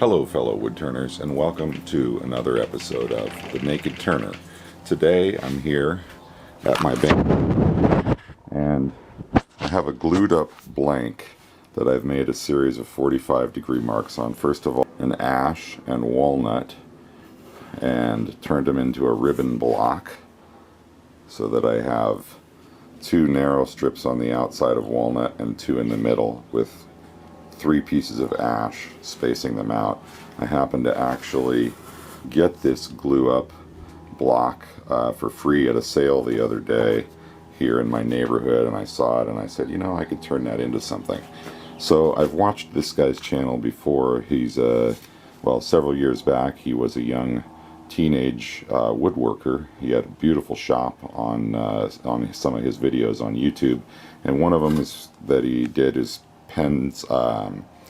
Hello fellow woodturners, and welcome to another episode of The Naked Turner. Today I'm here at my bench and I have a glued up blank that I've made a series of 45-degree marks on. First of all, an ash and walnut, and turned them into a ribbon block so that I have two narrow strips on the outside of walnut and two in the middle with 3 pieces of ash spacing them out. I happened to actually get this glue up block for free at a sale the other day here in my neighborhood, and I saw it and I said, you know, I could turn that into something. So I've watched this guy's channel before. He's well, several years back he was a young teenage woodworker. He had a beautiful shop on some of his videos on YouTube, and one of them that he did is pens.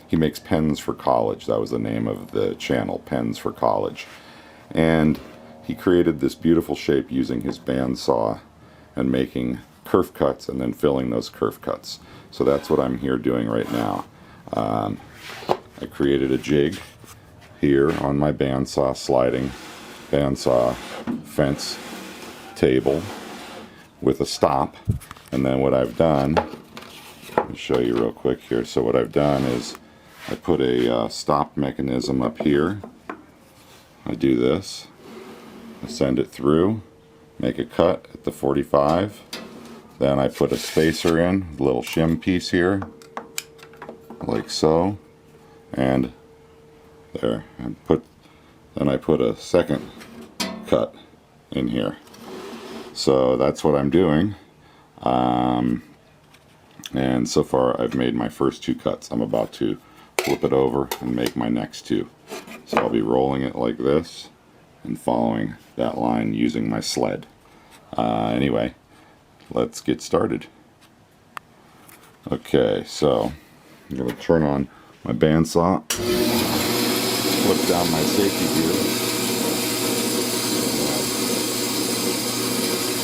He makes pens for college. That was the name of the channel, Pens for College. And he created this beautiful shape using his bandsaw and making kerf cuts and then filling those kerf cuts. So that's what I'm here doing right now. I created a jig here on my bandsaw fence table with a stop, and then what I've done, let me show you real quick here. So what I've done is I put a stop mechanism up here. I do this, I send it through, make a cut at the 45, then I put a spacer in, a little shim piece here, like so, and there, then I put a second cut in here. So that's what I'm doing. And so far I've made my first 2 cuts. I'm about to flip it over and make my next 2. So I'll be rolling it like this and following that line using my sled. Anyway, let's get started. Okay, so I'm going to turn on my bandsaw, flip down my safety gear,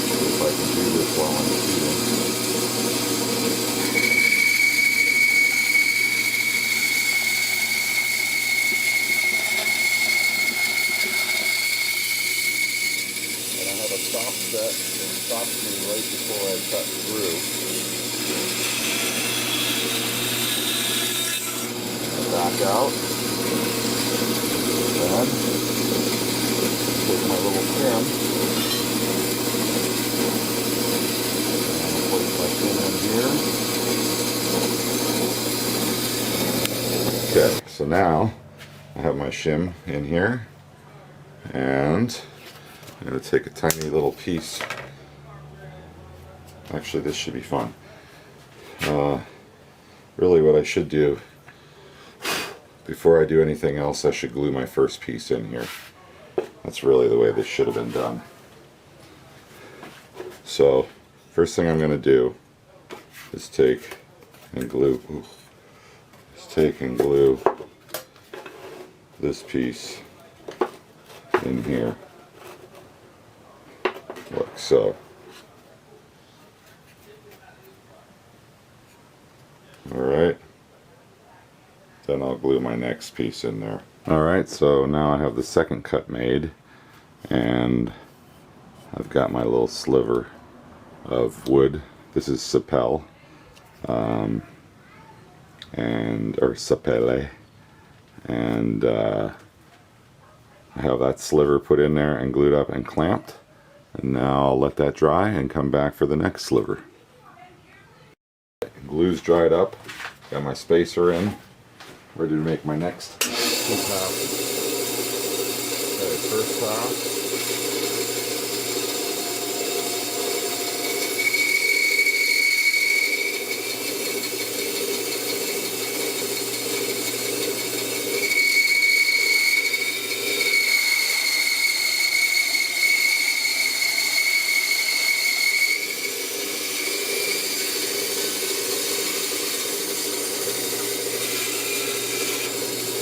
see if I can do this while I'm shooting. Stop set and stops me right before I cut through. Back out. Then take my little shim and place my shim in here. Okay, so now I have my shim in here, and I'm going to take a tiny little piece. Actually, this should be fun. Really what I should do, before I do anything else, I should glue my first piece in here. That's really the way this should have been done. So, first thing I'm going to do is take and glue this piece in here. Like so. Alright. Then I'll glue my next piece in there. Alright, so now I have the second cut made, and I've got my little sliver of wood. This is sapele, or sapele, and I have that sliver put in there and glued up and clamped. And now I'll let that dry and come back for the next sliver. Glue's dried up. Got my spacer in. Ready to make my next 2 passes. Okay, first pass.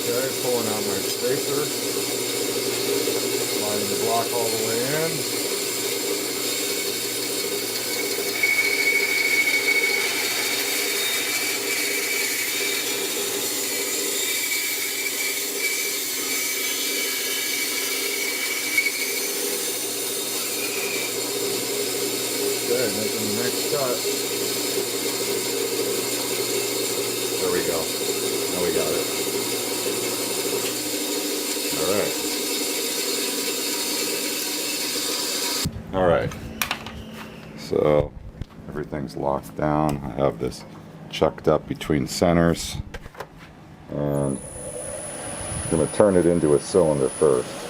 Okay, pulling out my spacer, sliding the block all the way in. making the next cut. There we go. Now we got it. All right. So everything's locked down. I have this chucked up between centers, and I'm going to turn it into a cylinder first.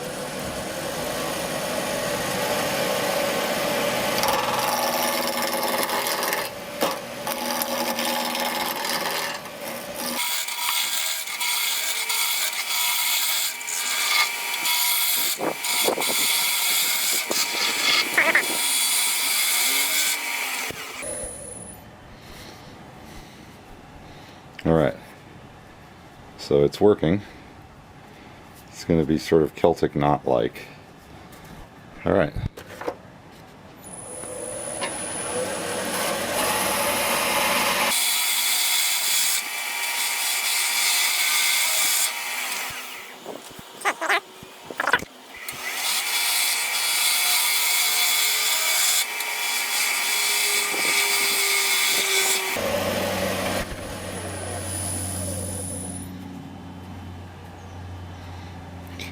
Alright, so it's working. It's going to be sort of Celtic knot-like. Alright.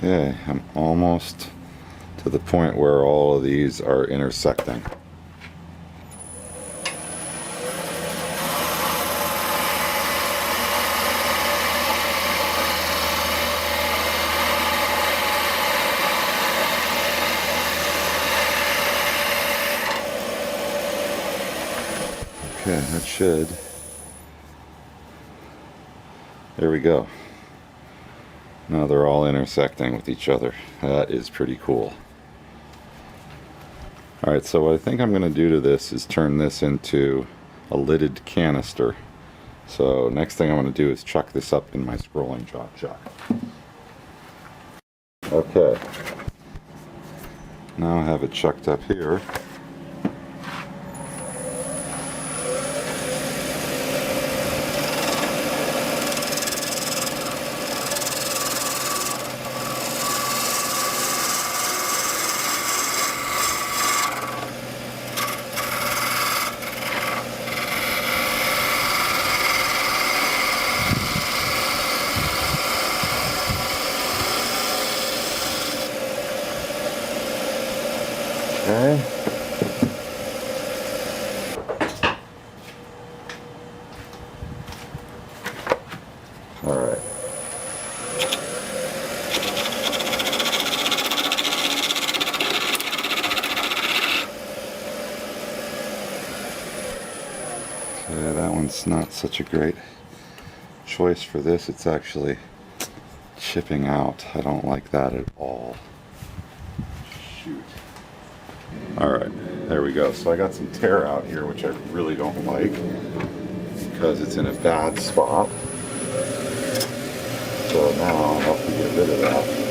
Okay, I'm almost to the point where all of these are intersecting. Okay, that should. There we go. Now they're all intersecting with each other. That is pretty cool. Alright, so what I think I'm going to do to this is turn this into a lidded canister. So next thing I want to do is chuck this up in my scrolling jaw chuck. Okay. Now I have it chucked up here. Okay. All right. Okay, that one's not such a great choice for this. It's actually chipping out. I don't like that at all. Shoot. Alright, there we go. So I got some tear out here, which I really don't like because it's in a bad spot. So now I'll have to get rid of that.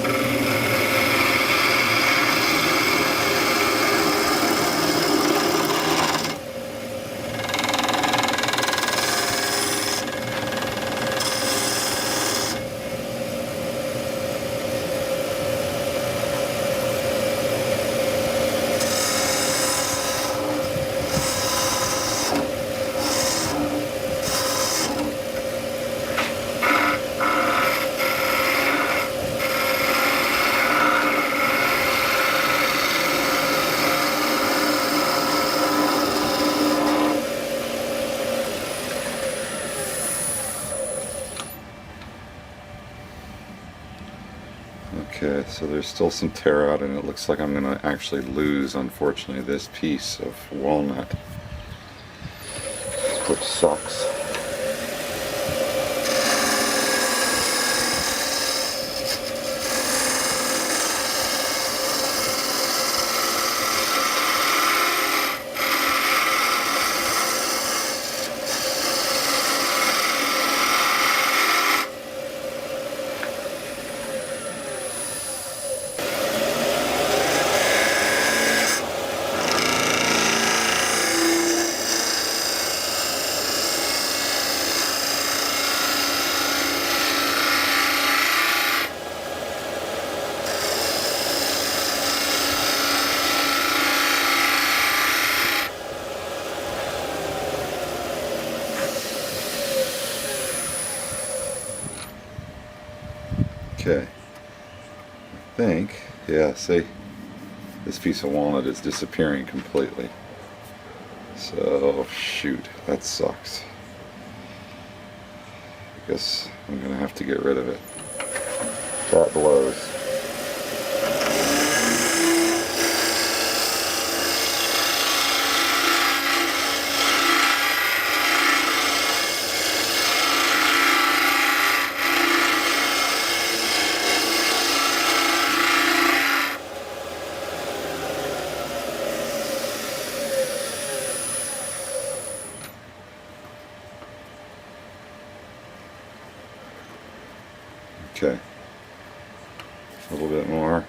Okay, so there's still some tear out, and it looks like I'm going to actually lose, unfortunately, this piece of walnut, which sucks. Okay, I think, yeah, see, this piece of walnut is disappearing completely. So, shoot, that sucks. I guess I'm gonna have to get rid of it. That blows. Okay, a little bit more.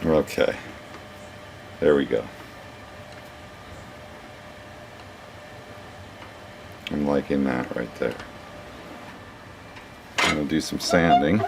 Okay, there we go. I'm liking that right there. I'm going to do some sanding.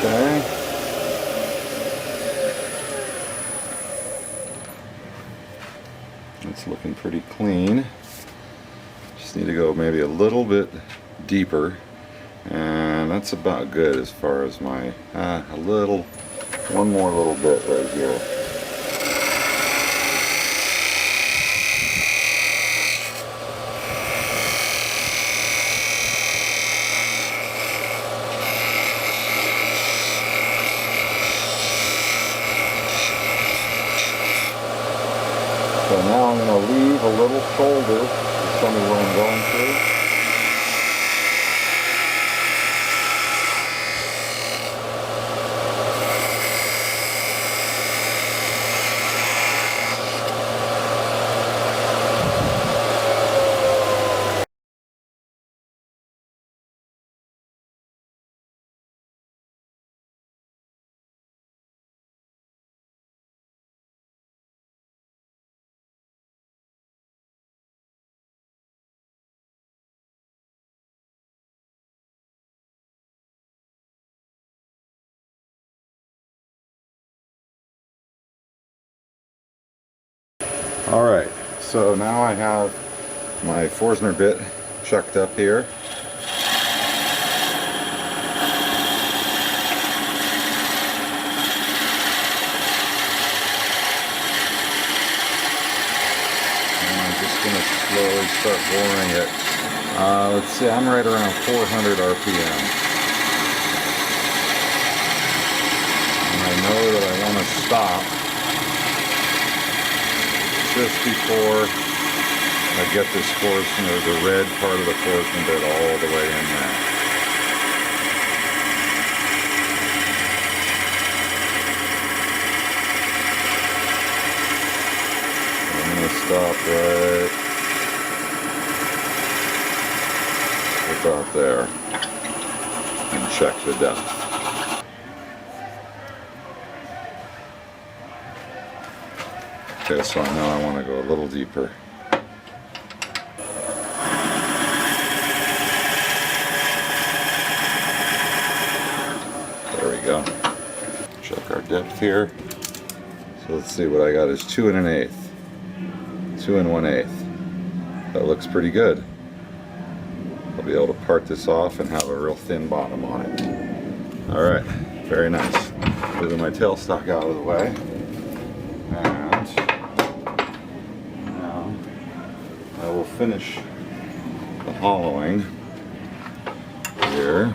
Okay. It's looking pretty clean. Just need to go maybe a little bit deeper, and that's about good as far as my one more little bit right here. So now I'm going to leave a little shoulder to show me where I'm going through. Alright, so now I have my Forstner bit chucked up here. And I'm just going to slowly start boring it. Let's see, I'm right around 400 RPM. And I know that I want to stop just before I get this Forstner, the red part of the Forstner bit all the way in there. I'm going to stop right about there and check the depth. Okay, so I know I want to go a little deeper. There we go. Check our depth here. So let's see, what I got is 2 1/8. 2 1/8. That looks pretty good. I'll be able to part this off and have a real thin bottom on it. Alright, very nice. Moving my tailstock out of the way. And now I will finish the hollowing here.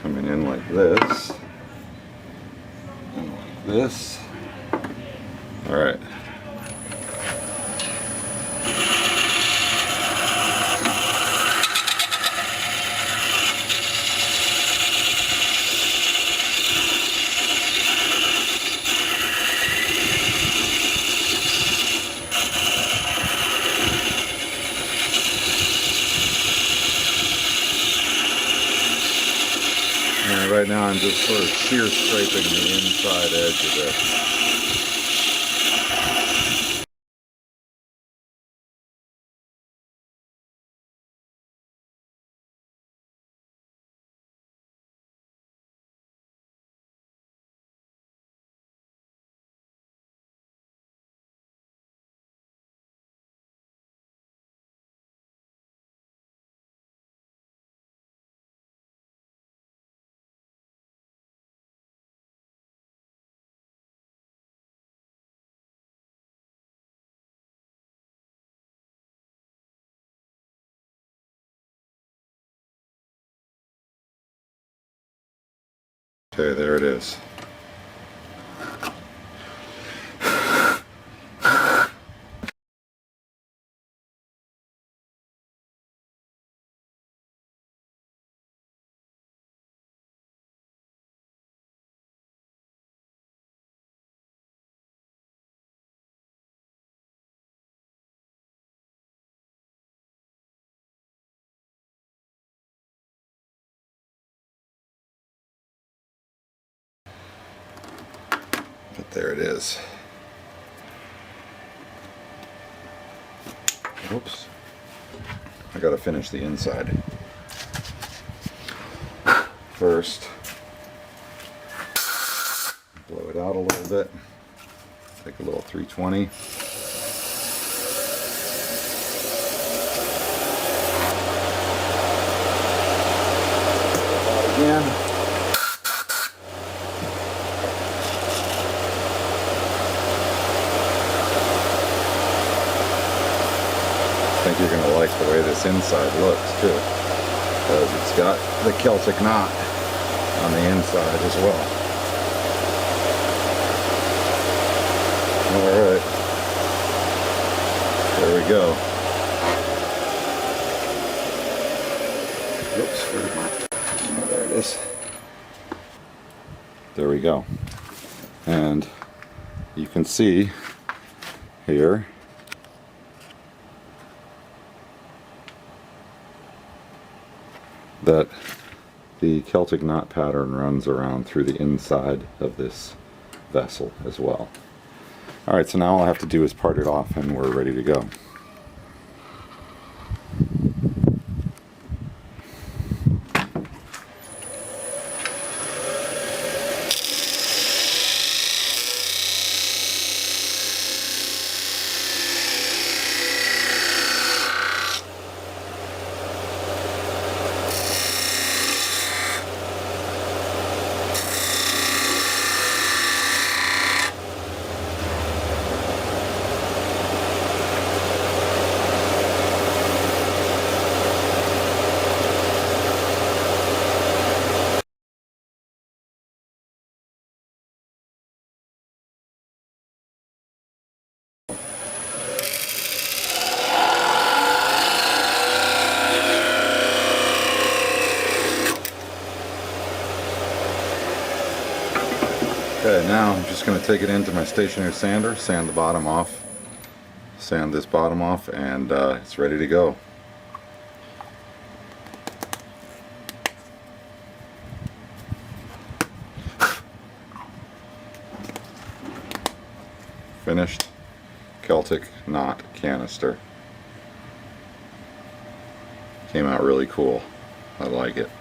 Coming in like this. And like this. Alright. And right now I'm just sort of shear scraping the inside edge of it. Okay, there it is. But there it is. Oops. I gotta finish the inside. First, blow it out a little bit. Take a little 320. Again. I think you're going to like the way this inside looks too, because it's got the Celtic knot on the inside as well. Alright, there we go. Oops, where'd my... there it is. There we go. And you can see here that the Celtic knot pattern runs around through the inside of this vessel as well. Alright, so now all I have to do is part it off and we're ready to go. Okay, now I'm just going to take it into my stationary sander, sand the bottom off, sand this bottom off, and it's ready to go. Finished Celtic knot canister. Came out really cool. I like it.